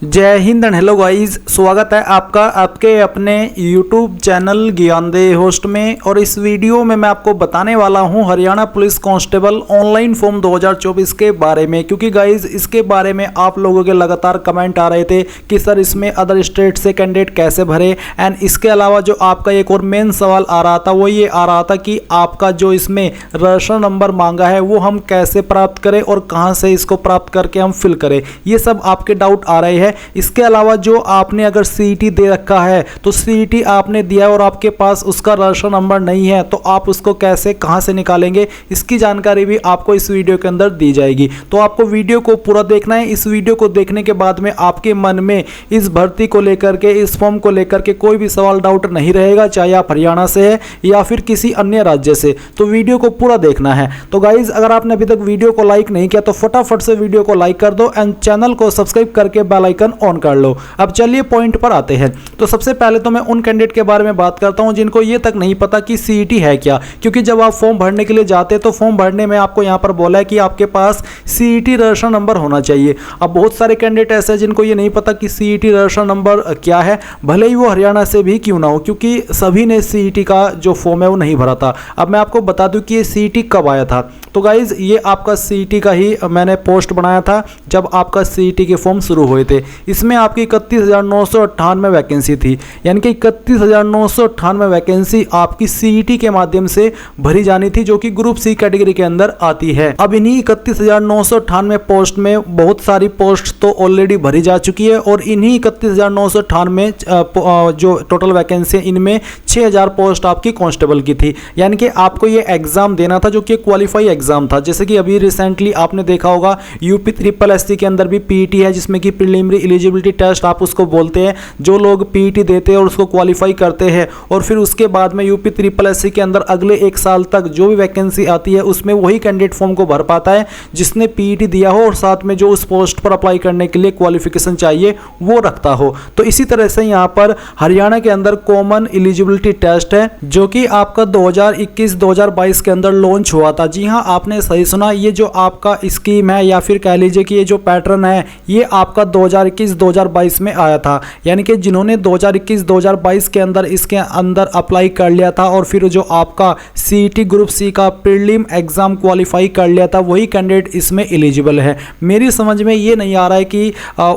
जय Hind and hello guys, स्वागत है आपका आपके अपने YouTube चैनल ज्ञानदेह होस्ट में। और इस वीडियो में मैं आपको बताने वाला हूं Haryana police constable online form 2024 के बारे में, क्योंकि गाइस इसके बारे में आप लोगों के लगातार कमेंट आ रहे थे कि सर इसमें अदर स्टेट से कैंडिडेट कैसे भरे। एंड इसके अलावा जो आपका एक और मेन सवाल आ रहा था वो ये आ रहा था कि आपका जो इसमें रजिस्ट्रेशन नंबर मांगा है वो हम कैसे प्राप्त करें और कहाँ से इसको प्राप्त करके हम फिल करें, ये सब आपके डाउट आ रहे हैं। इसके अलावा जो आपने अगर सीईटी दे रखा है तो सीईटी आपने दिया और आपके पास उसका रजिस्ट्रेशन नंबर नहीं है तो आप उसको कैसे कहां से निकालेंगे, इसकी जानकारी भी आपको इस वीडियो के अंदर दी जाएगी। तो आपको वीडियो को पूरा देखना है। इस वीडियो को देखने के बाद में आपके मन में इस भर्ती को लेकर के, इस फॉर्म को लेकर के कोई भी सवाल डाउट नहीं रहेगा, चाहे आप हरियाणा से है या फिर किसी अन्य राज्य से। तो वीडियो को पूरा देखना है। तो गाइज अगर आपने अभी तक वीडियो को लाइक नहीं किया तो फटाफट से वीडियो को लाइक कर दो एंड चैनल को सब्सक्राइब करके बेल आइकन ऑन कर लो। अब चलिए पॉइंट पर आते हैं। तो सबसे पहले तो मैं उन कैंडिडेट के बारे में बात करता हूं जिनको ये तक नहीं पता कि सीईटी है क्या, क्योंकि जब आप फॉर्म भरने के लिए जाते हैं तो फॉर्म भरने में आपको यहां पर बोला है कि आपके पास सीईटी रजिस्ट्रेशन नंबर होना चाहिए। अब बहुत सारे कैंडिडेट ऐसे हैं जिनको ये नहीं पता कि सीईटी रजिस्ट्रेशन नंबर क्या है, भले ही वो हरियाणा से भी क्यों ना हो, क्योंकि सभी ने सीईटी का जो फॉर्म है वो नहीं भरा था। अब मैं आपको बता दूं कि ये सीईटी कब आया था। तो गाइज ये आपका सीईटी का ही मैंने पोस्ट बनाया था जब आपका सीईटी के फॉर्म शुरू हुए थे। इसमें आपकी 31,998 वैकेंसी थी, यानी कि 31,998 वैकेंसी आपकी सीईटी के माध्यम से भरी जानी थी, जो कि ग्रुप सी कैटेगरी के अंदर आती है। अब इन्हीं 31,998 पोस्ट में बहुत सारी पोस्ट तो ऑलरेडी भरी जा चुकी है और इन्हीं 31,998 जो टोटल वैकेंसी इनमें 6,000 पोस्ट आपकी कांस्टेबल की थी। यानी कि आपको ये एग्जाम देना था जो कि क्वालिफाई एग्जाम था। जैसे कि अभी रिसेंटली आपने देखा होगा यूपी SSC के अंदर भी पीईटी है, जिसमें कि प्रीलिमिनरी एलिजिबिलिटी टेस्ट आप उसको बोलते हैं। जो लोग पीईटी देते हैं और उसको क्वालिफाई करते हैं और फिर उसके बाद में यूपी SSC के अंदर अगले एक साल तक जो भी वैकेंसी आती है उसमें वही कैंडिडेट फॉर्म को भर पाता है जिसने पीईटी दिया हो और साथ में जो उस पोस्ट पर अप्लाई करने के लिए क्वालिफिकेशन चाहिए वो रखता हो। तो इसी तरह से यहाँ पर हरियाणा के अंदर कॉमन एलिजिबिलिटी टेस्ट है जो कि आपका 2021-2022 के अंदर लॉन्च हुआ था। जी हाँ, आपने सही सुना, ये जो आपका स्कीम है या फिर कह लीजिए कि ये जो पैटर्न है ये आपका 2021-2022 में आया था। यानी कि जिन्होंने 2021-2022 के अंदर इसके अंदर अप्लाई कर लिया था और फिर जो आपका सीईटी ग्रुप सी का प्रीलिम एग्जाम क्वालिफाई कर लिया था वही कैंडिडेट इसमें एलिजिबल है। मेरी समझ में ये नहीं आ रहा है कि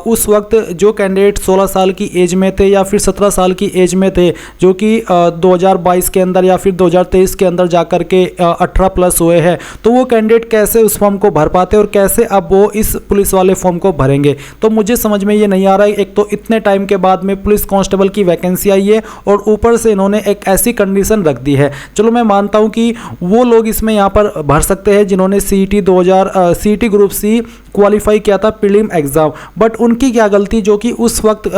उस वक्त जो कैंडिडेट 16 साल की एज में थे या फिर 17 साल की एज में थे, जो कि 2022 के अंदर या फिर 2023 के अंदर जाकर के 18 प्लस हुए हैं, तो वो कैंडिडेट कैसे उस फॉर्म को भर पाते और कैसे अब वो इस पुलिस वाले फॉर्म को भरेंगे। तो मुझे समझ में ये नहीं आ रहा है। एक तो इतने टाइम के बाद में पुलिस कांस्टेबल की वैकेंसी आई है और ऊपर से इन्होंने एक ऐसी कंडीशन रख दी है। चलो मैं मानता हूं कि वो लोग इसमें यहां पर भर सकते हैं जिन्होंने सीईटी ग्रुप सी क्वालिफाई किया था प्रीलिम एग्जाम, बट उनकी क्या गलती जो कि उस वक्त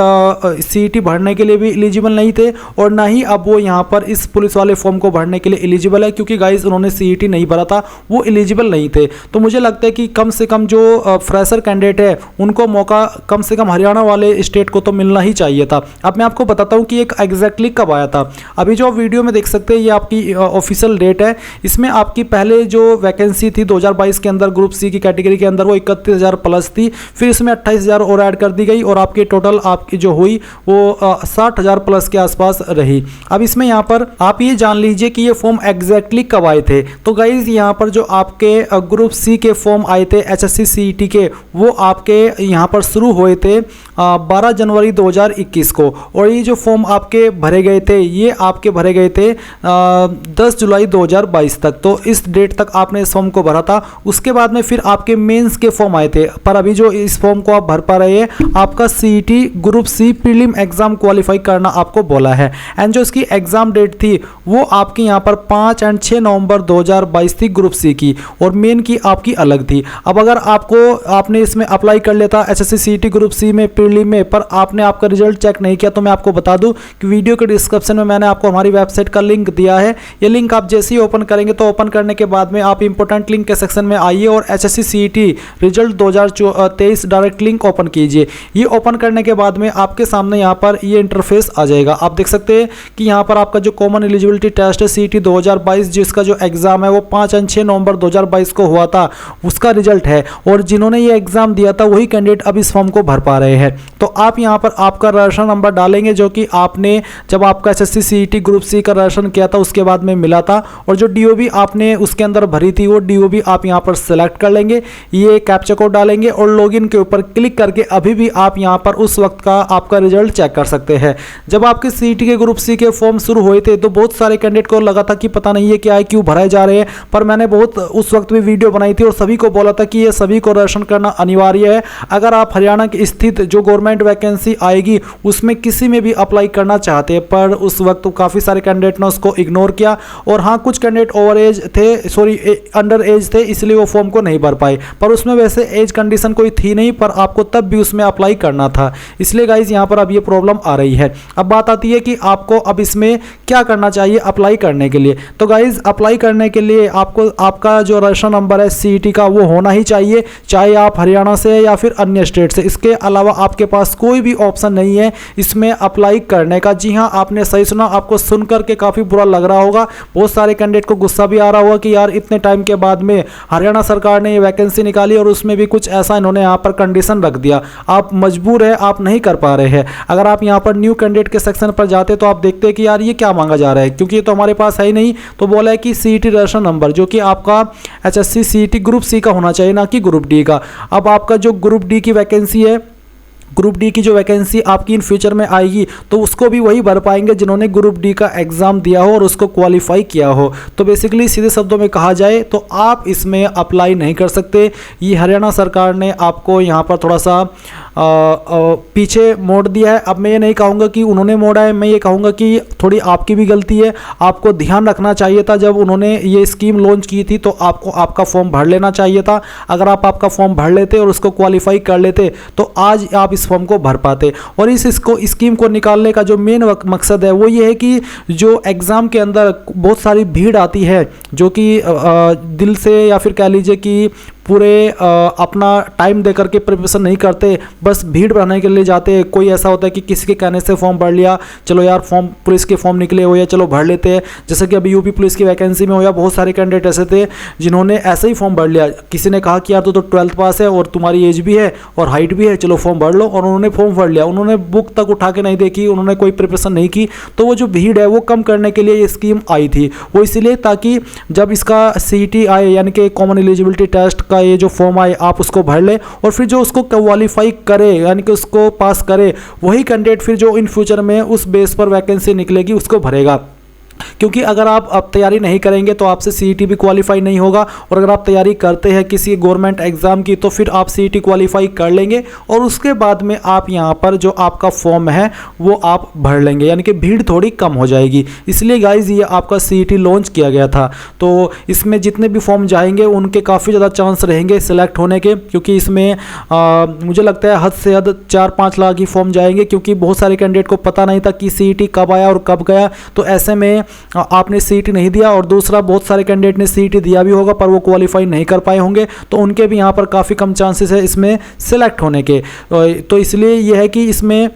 सीईटी भरने के लिए भी एलिजिबल नहीं थे और ना ही अब वो यहाँ पर इस पुलिस वाले फॉर्म को भरने के लिए एलिजिबल है, क्योंकि गाइज उन्होंने सीईटी नहीं भरा था, वो एलिजिबल नहीं थे। तो मुझे लगता है कि कम से कम जो फ्रेशर कैंडिडेट है उनको मौका कम से कम हरियाणा वाले स्टेट को तो मिलना ही चाहिए था। अब मैं आपको बताता हूँ कि एक एग्जैक्टली कब आया था। अभी जो वीडियो में देख सकते हैं ये आपकी ऑफिशियल डेट है। इसमें आपकी पहले जो वैकेंसी थी 2022 के अंदर ग्रुप सी की कैटेगरी के अंदर वो 31,000 प्लस थी, फिर इसमें 28,000 और ऐड कर दी गई और आपकी टोटल आपकी जो हुई वो 60,000 प्लस के आसपास रही। अब इसमें यहाँ पर आप ये जान लीजिए कि ये फॉर्म एग्जैक्टली कब आए थे। तो गाइज यहाँ पर जो आपके ग्रुप सी के फॉर्म आए थे HSC CET के, वो आपके यहाँ पर शुरू हुए थे 12 जनवरी 2021 को और ये जो फॉर्म आपके भरे गए थे ये आपके भरे गए थे 10 जुलाई 2022 तक। तो इस डेट तक आपने इस फॉर्म को भरा था। उसके बाद में फिर आपके मेंस के फॉर्म आए थे, पर अभी जो इस फॉर्म को आप भर पा रहे हैं आपका CET group C prelim exam qualify करना आपको बोला है। एंड जो इसकी एग्जाम डेट थी वो आपकी यहाँ पर 5 और 6 नवंबर 2022 थी ग्रुप सी की और मेन की आपकी अलग थी। अब अगर आपने इसमें अप्लाई कर लिया था HSC CET ग्रुप सी में प्रीलिम में, पर आपने आपका रिजल्ट चेक नहीं किया, तो मैं आपको बता दूं कि वीडियो के डिस्क्रिप्शन में मैंने आपको हमारी वेबसाइट का लिंक दिया है। ये लिंक आप जैसे ही ओपन करेंगे तो ओपन करने के बाद में आप इंपॉर्टेंट लिंक के सेक्शन में आइए और HSC CET result 2023 direct link open कीजिए। ये ओपन करने के बाद में आपके सामने यहाँ पर ये इंटरफेस आ जाएगा। आप देख सकते हैं कि यहाँ पर आपका जो कॉमन एलिजिबिलिटी टेस्ट है CET 2022 जिसका जो एग्जाम है वो 5 और 6 नवंबर नवंबर 2022 को हुआ था उसका रिजल्ट है, और जिन्होंने ये एग्जाम दिया था वही कैंडिडेट अब इस फॉर्म को भर पा रहे हैं। तो आप यहाँ पर आपका रजिस्ट्रेशन नंबर डालेंगे जो कि आपने जब आपका एसएससी सीईटी ग्रुप सी का रजिस्ट्रेशन किया था उसके बाद में मिला था, और जो डीओबी आपने उसके अंदर भरी थी वो डीओबी आप यहाँ पर सेलेक्ट कर लेंगे, ये कैप्चा कोड डालेंगे और लॉगिन के ऊपर क्लिक करके अभी भी आप यहाँ पर उस वक्त का आपका रिजल्ट चेक कर सकते हैं। जब आपके सीईटी के ग्रुप सी के फॉर्म शुरू हुए थे तो बहुत सारे कैंडिडेट को लगा था कि पता नहीं ये क्या है, क्यों भराए जा रहे हैं, पर मैंने बहुत उस वक्त भी वीडियो बनाई थी और सभी को बोला था कि ये सभी को रजिस्ट्रेशन करना अनिवार्य है। अगर आप हरियाणा की स्थित जो गवर्नमेंट वैकेंसी आएगी उसमें किसी में भी अप्लाई करना चाहते हैं, पर उस वक्त तो काफ़ी सारे कैंडिडेट ने उसको इग्नोर किया, और हाँ कुछ कैंडिडेट ओवर एज थे, सॉरी अंडर एज थे, इसलिए वो फॉर्म को नहीं भर पाए, पर उसमें वैसे एज कंडीशन कोई थी नहीं, पर आपको तब भी उसमें अप्लाई करना था, इसलिए गाइज यहाँ पर अब ये प्रॉब्लम आ रही है। अब बात आती है कि आपको अब इसमें क्या करना चाहिए अप्लाई करने के लिए। तो गाइज अप्लाई करने के लिए आपको आपका जो रजिस्ट्रेशन नंबर है सीईटी का वो होना ही चाहिए, चाहे आप हरियाणा से या फिर अन्य स्टेट से। इसके अलावा आपके पास कोई भी ऑप्शन नहीं है इसमें अप्लाई करने का। जी हाँ, आपने सही सुना, आपको सुन करके काफ़ी बुरा लग रहा होगा, बहुत सारे कैंडिडेट को गुस्सा भी आ रहा होगा कि यार इतने टाइम के बाद में हरियाणा सरकार ने ये वैकेंसी निकाली और उसमें भी कुछ ऐसा इन्होंने यहाँ पर कंडीशन रख दिया, आप मजबूर है, आप नहीं कर पा रहे हैं। अगर आप यहाँ पर न्यू कैंडिडेट के सेक्शन पर जाते तो आप देखते कि यार ये क्या मांगा जा रहा है, क्योंकि ये तो हमारे पास है ही नहीं। तो बोला है कि सीईटी रजिस्ट्रेशन नंबर जो कि आपका एचएससी सीईटी ग्रुप सी का होना चाहिए, ना कि ग्रुप डी का। अब आपका जो ग्रुप डी की वैकेंसी है, ग्रुप डी की जो वैकेंसी आपकी इन फ्यूचर में आएगी तो उसको भी वही भर पाएंगे जिन्होंने ग्रुप डी का एग्ज़ाम दिया हो और उसको क्वालिफाई किया हो। तो बेसिकली सीधे शब्दों में कहा जाए तो आप इसमें अप्लाई नहीं कर सकते। ये हरियाणा सरकार ने आपको यहाँ पर थोड़ा सा पीछे मोड़ दिया है। अब मैं ये नहीं कहूँगा कि उन्होंने मोड़ा है, मैं ये कहूँगा कि थोड़ी आपकी भी गलती है। आपको ध्यान रखना चाहिए था जब उन्होंने ये स्कीम लॉन्च की थी तो आपको आपका फॉर्म भर लेना चाहिए था। अगर आप आपका फॉर्म भर लेते और उसको क्वालिफाई कर लेते तो आज आप इस फॉर्म को भर पाते। और इसको स्कीम को निकालने का जो मेन मकसद है वो ये है कि जो एग्ज़ाम के अंदर बहुत सारी भीड़ आती है जो कि दिल से या फिर कह लीजिए कि पूरे अपना टाइम दे करके प्रिपरेशन नहीं करते, बस भीड़ बनाने के लिए जाते हैं। कोई ऐसा होता है कि किसी के कहने से फॉर्म भर लिया, चलो यार फॉर्म पुलिस के फॉर्म निकले हो या चलो भर लेते हैं। जैसे कि अभी यूपी पुलिस की वैकेंसी में हो या बहुत सारे कैंडिडेट ऐसे थे जिन्होंने ऐसे ही फॉर्म भर लिया। किसी ने कहा कि यार तो 12th पास है और तुम्हारी एज भी है और हाइट भी है, चलो फॉर्म भर लो, और उन्होंने फॉर्म भर लिया। उन्होंने बुक तक उठा के नहीं देखी, उन्होंने कोई प्रिपरेशन नहीं की। तो वो जो भीड़ है वो कम करने के लिए ये स्कीम आई थी, वो इसलिए ताकि जब इसका सीईटी आए यानी कि कॉमन एलिजिबिलिटी टेस्ट का ये जो फॉर्म आए आप उसको भर ले और फिर जो उसको क्वालिफाई करे यानी कि उसको पास करे वही कैंडिडेट फिर जो इन फ्यूचर में उस बेस पर वैकेंसी निकलेगी उसको भरेगा। क्योंकि अगर आप अब तैयारी नहीं करेंगे तो आपसे सीईटी भी क्वालिफाई नहीं होगा, और अगर आप तैयारी करते हैं किसी गवर्नमेंट एग्जाम की तो फिर आप सीईटी क्वालिफाई कर लेंगे और उसके बाद में आप यहाँ पर जो आपका फॉर्म है वो आप भर लेंगे, यानी कि भीड़ थोड़ी कम हो जाएगी। इसलिए गाइज ये आपका सीईटी लॉन्च किया गया था। तो इसमें जितने भी फॉर्म जाएंगे उनके काफ़ी ज़्यादा चांस रहेंगे सिलेक्ट होने के, क्योंकि इसमें मुझे लगता है हद से हद 4-5 लाख ही फॉर्म जाएंगे, क्योंकि बहुत सारे कैंडिडेट को पता नहीं था कि सीईटी कब आया और कब गया। तो ऐसे में आपने सीईटी नहीं दिया और दूसरा बहुत सारे कैंडिडेट ने सीईटी दिया भी होगा पर वो क्वालिफाई नहीं कर पाए होंगे, तो उनके भी यहाँ पर काफ़ी कम चांसेस है इसमें सेलेक्ट होने के। तो इसलिए यह है कि इसमें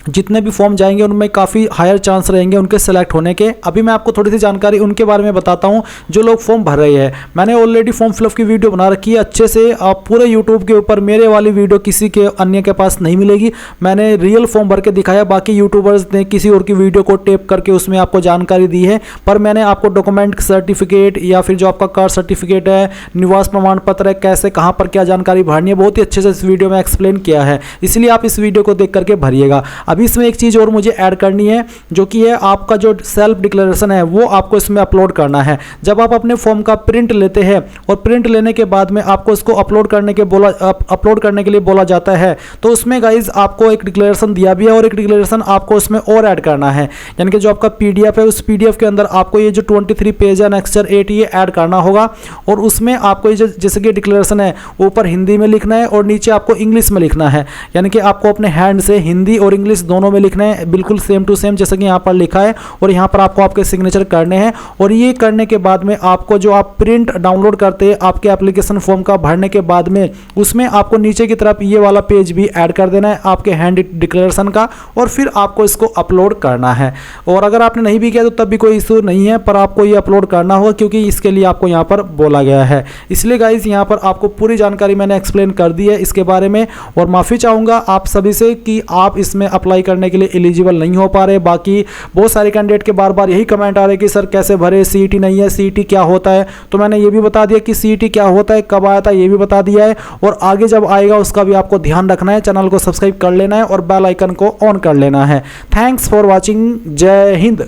जितने भी फॉर्म जाएंगे उनमें काफ़ी हायर चांस रहेंगे उनके सेलेक्ट होने के। अभी मैं आपको थोड़ी सी जानकारी उनके बारे में बताता हूं जो लोग फॉर्म भर रहे हैं। मैंने ऑलरेडी फॉर्म फिलअप की वीडियो बना रखी है अच्छे से, आप पूरे यूट्यूब के ऊपर मेरे वाली वीडियो किसी के अन्य के पास नहीं मिलेगी। मैंने रियल फॉर्म भर के दिखाया, बाकी यूट्यूबर्स ने किसी और की वीडियो को टेप करके उसमें आपको जानकारी दी है, पर मैंने आपको डॉक्यूमेंट सर्टिफिकेट या फिर जो आपका कास्ट सर्टिफिकेट है, निवास प्रमाण पत्र है, कैसे कहाँ पर क्या जानकारी भरनी है, बहुत ही अच्छे से इस वीडियो में एक्सप्लेन किया है। इसलिए आप इस वीडियो को देख करके भरिएगा। अभी इसमें एक चीज़ और मुझे ऐड करनी है जो कि है आपका जो सेल्फ डिक्लेरेशन है वो आपको इसमें अपलोड करना है। जब आप अपने फॉर्म का प्रिंट लेते हैं और प्रिंट लेने के बाद में आपको इसको अपलोड करने के लिए बोला जाता है, तो उसमें गाइज आपको एक डिक्लेरेशन दिया भी है और एक डिक्लेरेशन आपको उसमें और ऐड करना है। यानी कि जो आपका पीडीएफ है उस पीडीएफ के अंदर आपको ये जो 23 पेज है नेक्स्चर 8 ये ऐड करना होगा, और उसमें आपको ये जैसे कि डिक्लेरेशन है ऊपर हिंदी में लिखना है और नीचे आपको इंग्लिश में लिखना है। यानी कि आपको अपने हैंड से हिंदी और इंग्लिश दोनों में लिखने हैं, बिल्कुल सेम टू सेम जैसा कि यहाँ पर लिखा है। और यहाँ पर आपको आपके सिग्नेचर करने हैं। और ये करने के बाद में आपको जो आप प्रिंट डाउनलोड करते हैं आपके एप्लीकेशन फॉर्म का भरने के बाद में, उसमें आपको नीचे की तरफ ये वाला पेज भी ऐड कर देना है आपके हैंड डिक्लेरेशन का, और फिर आपको इसको अपलोड करना है। और अगर आपने नहीं भी किया तो तब भी कोई इशू नहीं है, पर आपको ये अपलोड करना होगा क्योंकि इसके लिए आपको यहाँ पर बोला गया है। इसलिए गाइज यहाँ पर आपको पूरी जानकारी मैंने एक्सप्लेन कर दी है इसके बारे में। और माफ़ी चाहूँगा आप सभी से कि आप इसमें अप्लाई करने के लिए एलिजिबल नहीं हो पा रहे। बाकी बहुत सारे कैंडिडेट के बार बार यही कमेंट आ रहे कि सर कैसे भरे, सीईटी नहीं है, सीईटी क्या होता है। तो मैंने ये भी बता दिया कि सीईटी क्या होता है, कब आया था ये भी बता दिया है। और आगे जब आएगा उसका भी आपको ध्यान रखना है, चैनल को सब्सक्राइब कर लेना है और बेल आइकन को ऑन कर लेना है। Thanks for watching. जय हिंद।